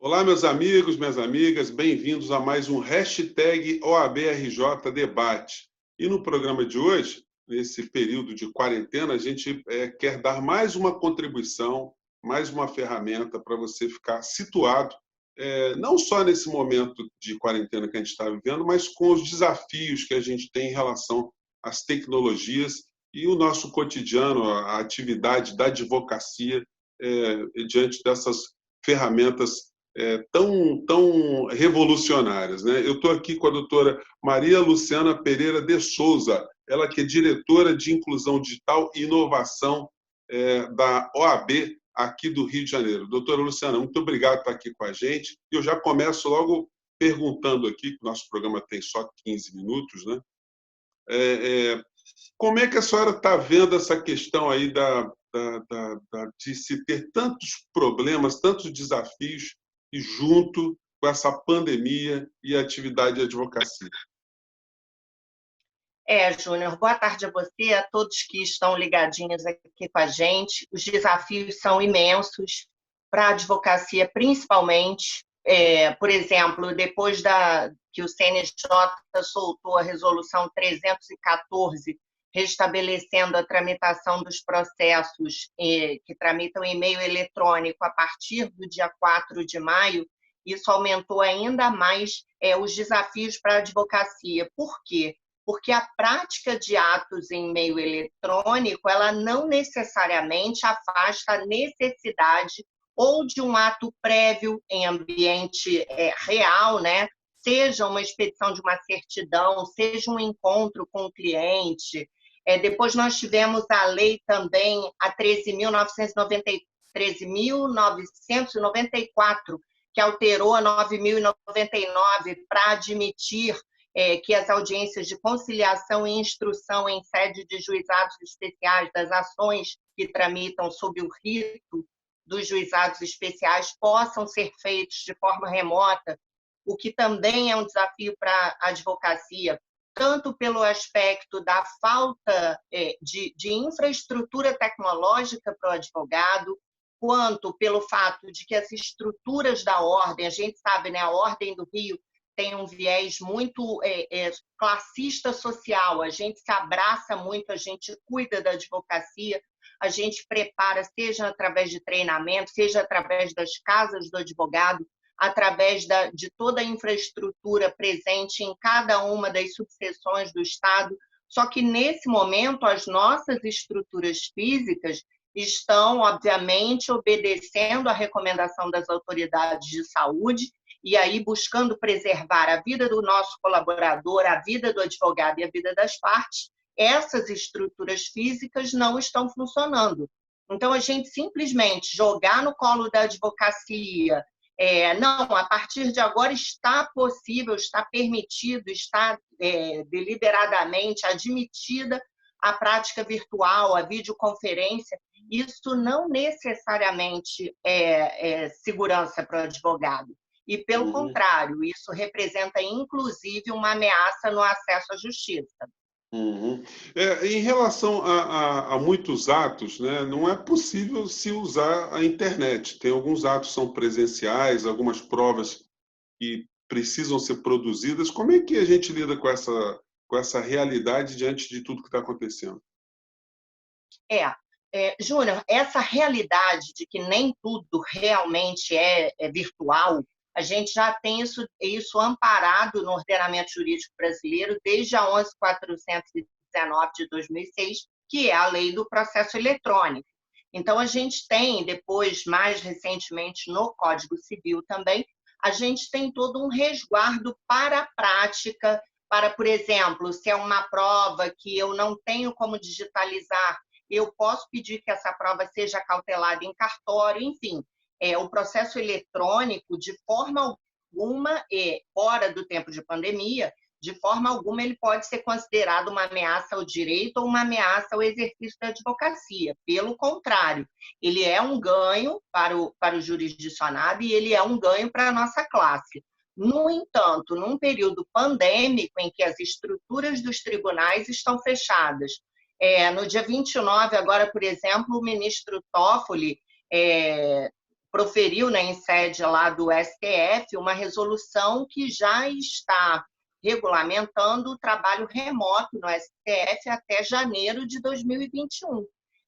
Olá, meus amigos, minhas amigas, bem-vindos a mais um hashtag OABRJ Debate. E no programa de hoje, nesse período de quarentena, a gente quer dar mais uma contribuição, mais uma ferramenta para você ficar situado, não só nesse momento de quarentena que a gente está vivendo, mas com os desafios que a gente tem em relação às tecnologias e o nosso cotidiano, a atividade da advocacia, diante dessas ferramentas tão revolucionárias, né? Eu estou aqui com a doutora Maria Luciana Pereira de Souza, ela que é diretora de Inclusão Digital e Inovação da OAB aqui do Rio de Janeiro. Doutora Luciana, muito obrigado por estar aqui com a gente. Eu já começo logo perguntando aqui, que o nosso programa tem só 15 minutos, né? Como é que a senhora está vendo essa questão aí de se ter tantos problemas, tantos desafios, e junto com essa pandemia e a atividade de advocacia? Júnior, boa tarde a você, a todos que estão ligadinhos aqui com a gente. Os desafios são imensos para a advocacia, principalmente. Por exemplo, depois que o CNJ soltou a resolução 314, restabelecendo a tramitação dos processos que tramitam em meio eletrônico a partir do dia 4 de maio, isso aumentou ainda mais os desafios para a advocacia. Por quê? Porque a prática de atos em meio eletrônico, ela não necessariamente afasta a necessidade ou de um ato prévio em ambiente real, né? Seja uma expedição de uma certidão, seja um encontro com o cliente. Depois nós tivemos a lei também, a 13.994, que alterou a 9.099 para admitir que as audiências de conciliação e instrução em sede de juizados especiais das ações que tramitam sob o rito dos juizados especiais possam ser feitos de forma remota, o que também é um desafio para a advocacia, tanto pelo aspecto da falta de infraestrutura tecnológica para o advogado, quanto pelo fato de que as estruturas da ordem, a gente sabe, né, a Ordem do Rio tem um viés muito classista social, a gente se abraça muito, a gente cuida da advocacia, a gente prepara, seja através de treinamento, seja através das casas do advogado, através de toda a infraestrutura presente em cada uma das subseções do Estado. Só que, nesse momento, as nossas estruturas físicas estão, obviamente, obedecendo à recomendação das autoridades de saúde e aí buscando preservar a vida do nosso colaborador, a vida do advogado e a vida das partes. Essas estruturas físicas não estão funcionando. Então, a gente simplesmente jogar no colo da advocacia, não, a partir de agora está possível, está permitido, está deliberadamente admitida a prática virtual, a videoconferência, isso não necessariamente é segurança para o advogado. E, pelo contrário, isso representa, inclusive, uma ameaça no acesso à justiça. Em relação a muitos atos, né, não é possível se usar a internet. Tem alguns atos que são presenciais, algumas provas que precisam ser produzidas. Como é que a gente lida com essa realidade diante de tudo que está acontecendo? Júnior, essa realidade de que nem tudo realmente é virtual, a gente já tem isso amparado no ordenamento jurídico brasileiro desde a 11.419 de 2006, que é a lei do processo eletrônico. Então, a gente tem, depois, mais recentemente, no Código Civil também, a gente tem todo um resguardo para a prática, para, por exemplo, se é uma prova que eu não tenho como digitalizar, eu posso pedir que essa prova seja cautelada em cartório, enfim. O processo eletrônico, de forma alguma, fora do tempo de pandemia, de forma alguma ele pode ser considerado uma ameaça ao direito ou uma ameaça ao exercício da advocacia. Pelo contrário, ele é um ganho para o jurisdicionado e ele é um ganho para a nossa classe. No entanto, num período pandêmico em que as estruturas dos tribunais estão fechadas, no dia 29, agora, por exemplo, o ministro Toffoli proferiu, né, em sede lá do STF, uma resolução que já está regulamentando o trabalho remoto no STF até janeiro de 2021.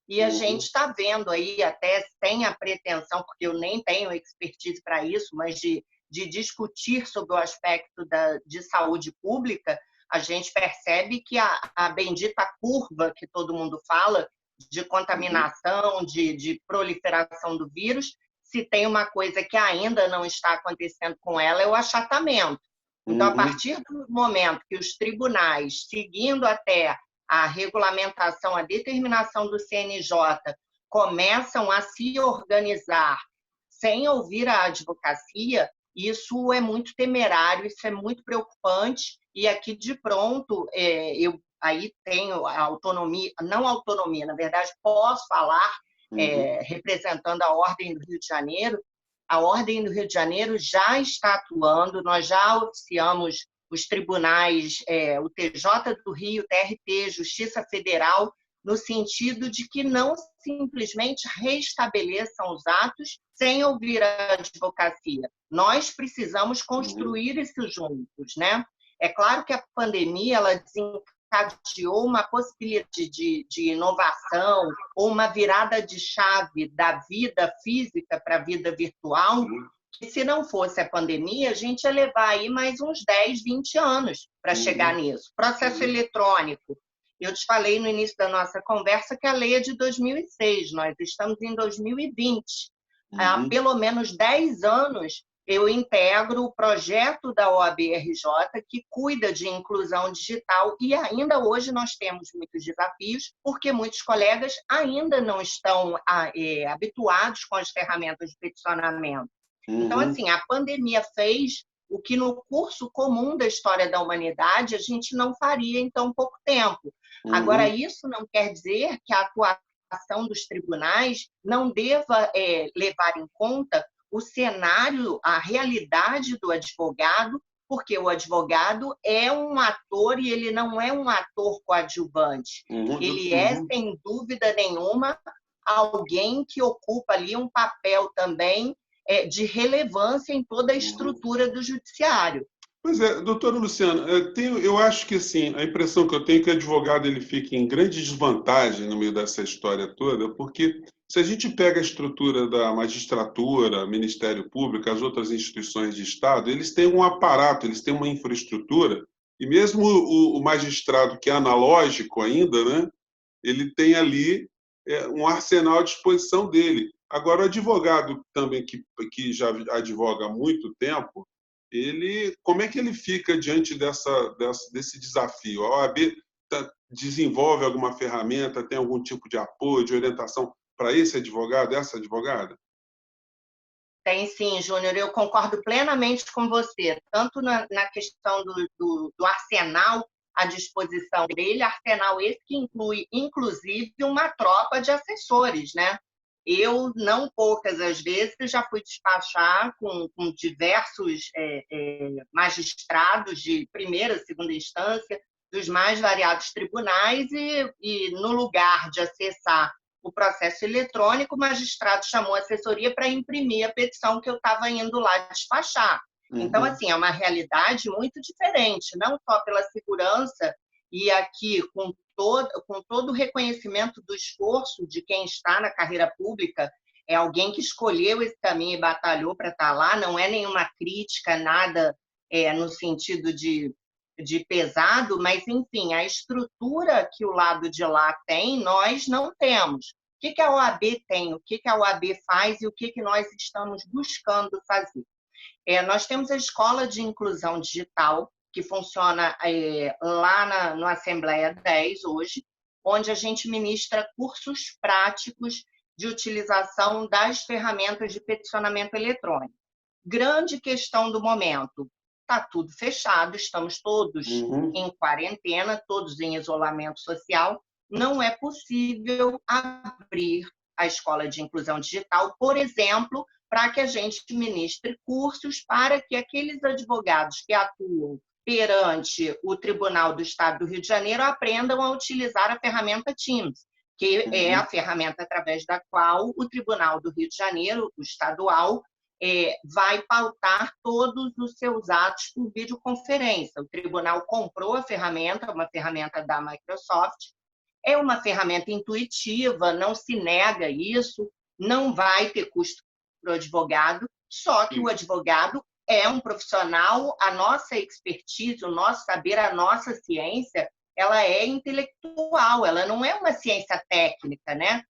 E a gente está vendo aí, até sem a pretensão, porque eu nem tenho expertise para isso, mas de discutir sobre o aspecto de saúde pública, a gente percebe que a bendita curva que todo mundo fala de contaminação, de proliferação do vírus, se tem uma coisa que ainda não está acontecendo com ela, é o achatamento. Então, a partir do momento que os tribunais, seguindo até a regulamentação, a determinação do CNJ, começam a se organizar sem ouvir a advocacia, isso é muito temerário, isso é muito preocupante, e aqui de pronto, eu aí tenho a autonomia, não autonomia, na verdade, posso falar, representando a Ordem do Rio de Janeiro. A Ordem do Rio de Janeiro já está atuando, nós já oficiamos os tribunais, o TJ do Rio, TRT, Justiça Federal, no sentido de que não simplesmente restabeleçam os atos sem ouvir a advocacia. Nós precisamos construir isso juntos, né? É claro que a pandemia ela desencadeou uma possibilidade de inovação ou uma virada de chave da vida física para a vida virtual, que se não fosse a pandemia, a gente ia levar aí mais uns 10, 20 anos para chegar nisso. Processo eletrônico. Eu te falei no início da nossa conversa que a lei é de 2006, nós estamos em 2020. Há pelo menos 10 anos eu integro o projeto da OAB-RJ que cuida de inclusão digital e ainda hoje nós temos muitos desafios porque muitos colegas ainda não estão habituados com as ferramentas de peticionamento. Então, assim, a pandemia fez o que no curso comum da história da humanidade a gente não faria em tão pouco tempo. Agora, isso não quer dizer que a atuação dos tribunais não deva levar em conta o cenário, a realidade do advogado, porque o advogado é um ator e ele não é um ator coadjuvante. Ele é, sem dúvida nenhuma, alguém que ocupa ali um papel também de relevância em toda a estrutura do judiciário. Pois é, doutora Luciana, eu acho que assim, a impressão que eu tenho é que o advogado ele fica em grande desvantagem no meio dessa história toda, porque se a gente pega a estrutura da magistratura, Ministério Público, as outras instituições de Estado, eles têm um aparato, eles têm uma infraestrutura, e mesmo o magistrado que é analógico ainda, né, ele tem ali um arsenal à disposição dele. Agora, o advogado também que já advoga há muito tempo, como é que ele fica diante desse desafio? A OAB desenvolve alguma ferramenta, tem algum tipo de apoio, de orientação para esse advogado, essa advogada? Tem sim, Júnior, eu concordo plenamente com você, tanto na questão do arsenal à disposição dele, arsenal esse que inclui, inclusive, uma tropa de assessores, né? Eu, não poucas as vezes, já fui despachar com diversos magistrados de primeira, segunda instância, dos mais variados tribunais, e no lugar de acessar o processo eletrônico, o magistrado chamou a assessoria para imprimir a petição que eu estava indo lá despachar. Então, assim, é uma realidade muito diferente, não só pela segurança, e aqui com todo o reconhecimento do esforço de quem está na carreira pública, é alguém que escolheu esse caminho e batalhou para estar lá, não é nenhuma crítica, nada no sentido de pesado, mas, enfim, a estrutura que o lado de lá tem, nós não temos. O que a OAB tem, o que a OAB faz e o que nós estamos buscando fazer? Nós temos a Escola de Inclusão Digital, que funciona lá no Assembleia 10 hoje, onde a gente ministra cursos práticos de utilização das ferramentas de peticionamento eletrônico. Grande questão do momento, está tudo fechado, estamos todos em quarentena, todos em isolamento social, não é possível abrir a Escola de Inclusão Digital, por exemplo, para que a gente ministre cursos para que aqueles advogados que atuam perante o Tribunal do Estado do Rio de Janeiro aprendam a utilizar a ferramenta Teams, que é a ferramenta através da qual o Tribunal do Rio de Janeiro, o estadual, vai pautar todos os seus atos por videoconferência. O tribunal comprou a ferramenta, uma ferramenta da Microsoft, é uma ferramenta intuitiva, não se nega isso, não vai ter custo para o advogado, só que o advogado é um profissional, a nossa expertise, o nosso saber, a nossa ciência, ela é intelectual, ela não é uma ciência técnica, né?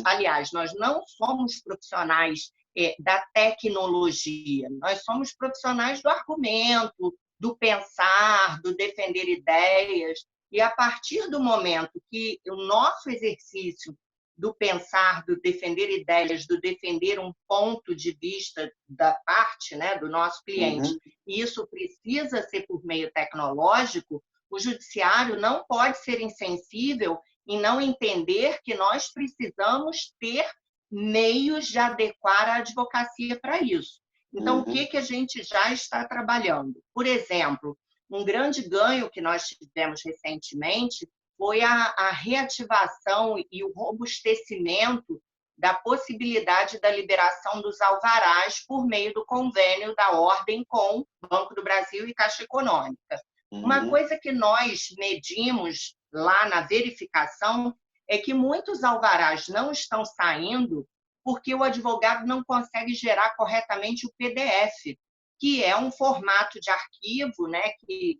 Aliás, nós não somos profissionais da tecnologia, nós somos profissionais do argumento, do pensar, do defender ideias, e a partir do momento que o nosso exercício do pensar, do defender ideias, do defender um ponto de vista da parte, né, do nosso cliente, e isso precisa ser por meio tecnológico, o judiciário não pode ser insensível em não entender que nós precisamos ter meios de adequar a advocacia para isso. Então, o que a gente já está trabalhando? Por exemplo, um grande ganho que nós tivemos recentemente foi a reativação e o robustecimento da possibilidade da liberação dos alvarás por meio do convênio da Ordem com o Banco do Brasil e Caixa Econômica. Uma coisa que nós medimos lá na verificação é que muitos alvarás não estão saindo porque o advogado não consegue gerar corretamente o PDF, que é um formato de arquivo, né, que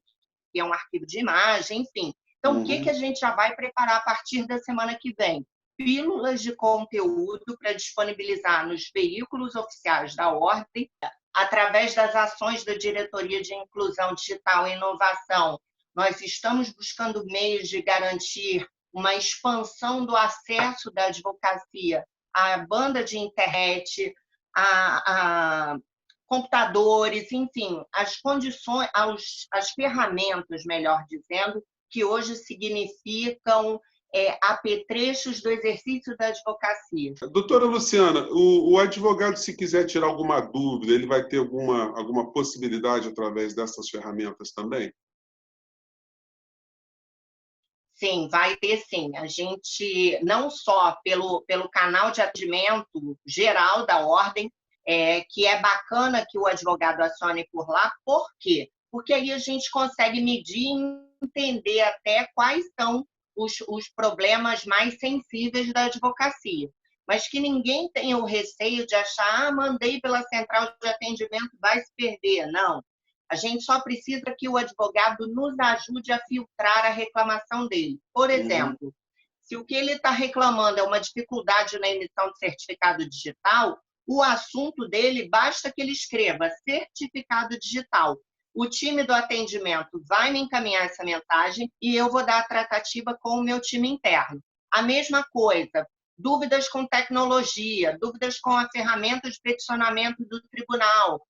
é um arquivo de imagem, enfim. Então, o que a gente já vai preparar a partir da semana que vem? Pílulas de conteúdo para disponibilizar nos veículos oficiais da Ordem, através das ações da Diretoria de Inclusão Digital e Inovação. Nós estamos buscando meios de garantir uma expansão do acesso da advocacia à banda de internet, a computadores, enfim, as condições, as ferramentas, melhor dizendo, que hoje significam apetrechos do exercício da advocacia. Doutora Luciana, o advogado, se quiser tirar alguma dúvida, ele vai ter alguma possibilidade através dessas ferramentas também? Sim, vai ter sim. A gente, não só pelo canal de atendimento geral da Ordem, que é bacana que o advogado acione por lá. Por quê? Porque aí a gente consegue medir e entender até quais são os problemas mais sensíveis da advocacia. Mas que ninguém tenha o receio de achar, mandei pela central de atendimento, vai se perder. Não. A gente só precisa que o advogado nos ajude a filtrar a reclamação dele. Por exemplo, se o que ele está reclamando é uma dificuldade na emissão de certificado digital, o assunto dele, basta que ele escreva certificado digital. O time do atendimento vai me encaminhar essa mensagem e eu vou dar a tratativa com o meu time interno. A mesma coisa, dúvidas com tecnologia, dúvidas com a ferramenta de peticionamento do tribunal.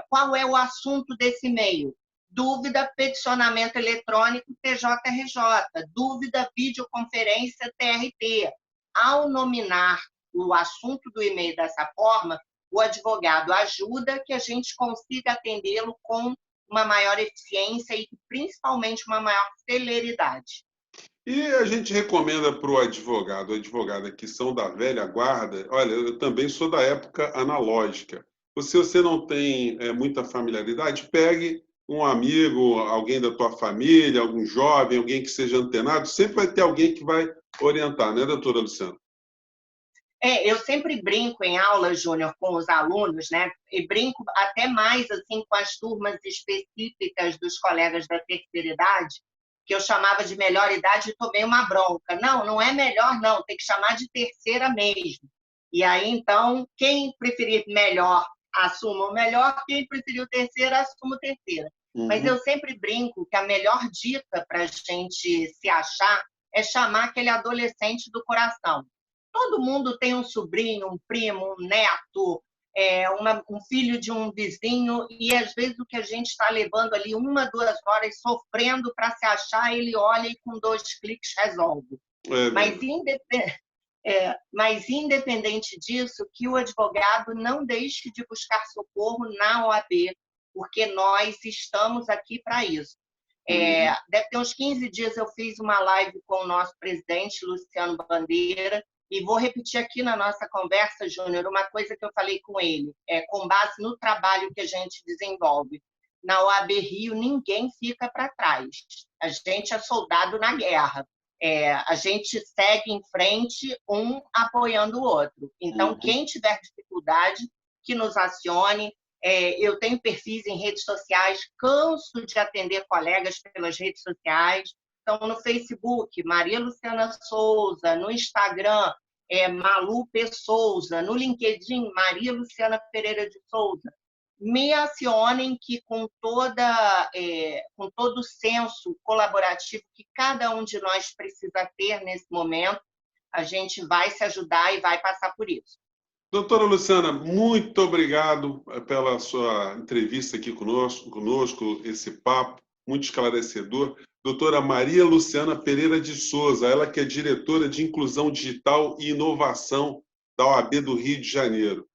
Qual é o assunto desse e-mail? Dúvida, peticionamento eletrônico, TJRJ. Dúvida, videoconferência, TRT. Ao nominar o assunto do e-mail dessa forma, o advogado ajuda que a gente consiga atendê-lo com uma maior eficiência e, principalmente, uma maior celeridade. E a gente recomenda para o advogado, advogada que são da velha guarda, olha, eu também sou da época analógica. Se você não tem muita familiaridade, pegue um amigo, alguém da tua família, algum jovem, alguém que seja antenado, sempre vai ter alguém que vai orientar, né, doutora Luciana? Eu sempre brinco em aula, Júnior, com os alunos, né? E brinco até mais assim com as turmas específicas dos colegas da terceira idade, que eu chamava de melhor idade e tomei uma bronca. Não, não é melhor, não, tem que chamar de terceira mesmo. E aí, então, quem preferir melhor, assuma o melhor, quem preferiu terceira, assuma o terceira. Mas eu sempre brinco que a melhor dica para a gente se achar é chamar aquele adolescente do coração. Todo mundo tem um sobrinho, um primo, um neto, um filho de um vizinho, e às vezes o que a gente está levando ali 1, 2 horas sofrendo para se achar, ele olha e com 2 cliques resolve. Mas independente disso, que o advogado não deixe de buscar socorro na OAB, porque nós estamos aqui para isso. Deve ter uns 15 dias eu fiz uma live com o nosso presidente, Luciano Bandeira, e vou repetir aqui na nossa conversa, Júnior, uma coisa que eu falei com ele, com base no trabalho que a gente desenvolve. Na OAB Rio, ninguém fica para trás. A gente é soldado na guerra. A gente segue em frente, um apoiando o outro. Então, quem tiver dificuldade, que nos acione. Eu tenho perfis em redes sociais, canso de atender colegas pelas redes sociais. Então, no Facebook, Maria Luciana Souza, no Instagram, Malu P. Souza, no LinkedIn, Maria Luciana Pereira de Souza. Me acionem que com todo o senso colaborativo que cada um de nós precisa ter nesse momento, a gente vai se ajudar e vai passar por isso. Doutora Luciana, muito obrigado pela sua entrevista aqui conosco, esse papo muito esclarecedor. Doutora Maria Luciana Pereira de Souza, ela que é diretora de Inclusão Digital e Inovação da OAB do Rio de Janeiro.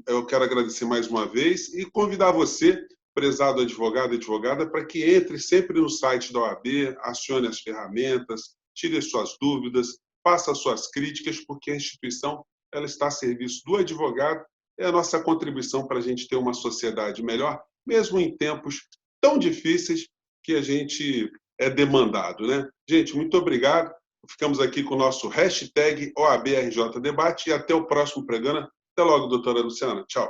Eu quero agradecer mais uma vez e convidar você, prezado advogado e advogada, para que entre sempre no site da OAB, acione as ferramentas, tire as suas dúvidas, faça as suas críticas, porque a instituição ela está a serviço do advogado, é a nossa contribuição para a gente ter uma sociedade melhor, mesmo em tempos tão difíceis que a gente é demandado, né? Gente, muito obrigado. Ficamos aqui com o nosso hashtag OABRJ Debate e até o próximo programa. Até logo, doutora Luciana. Tchau.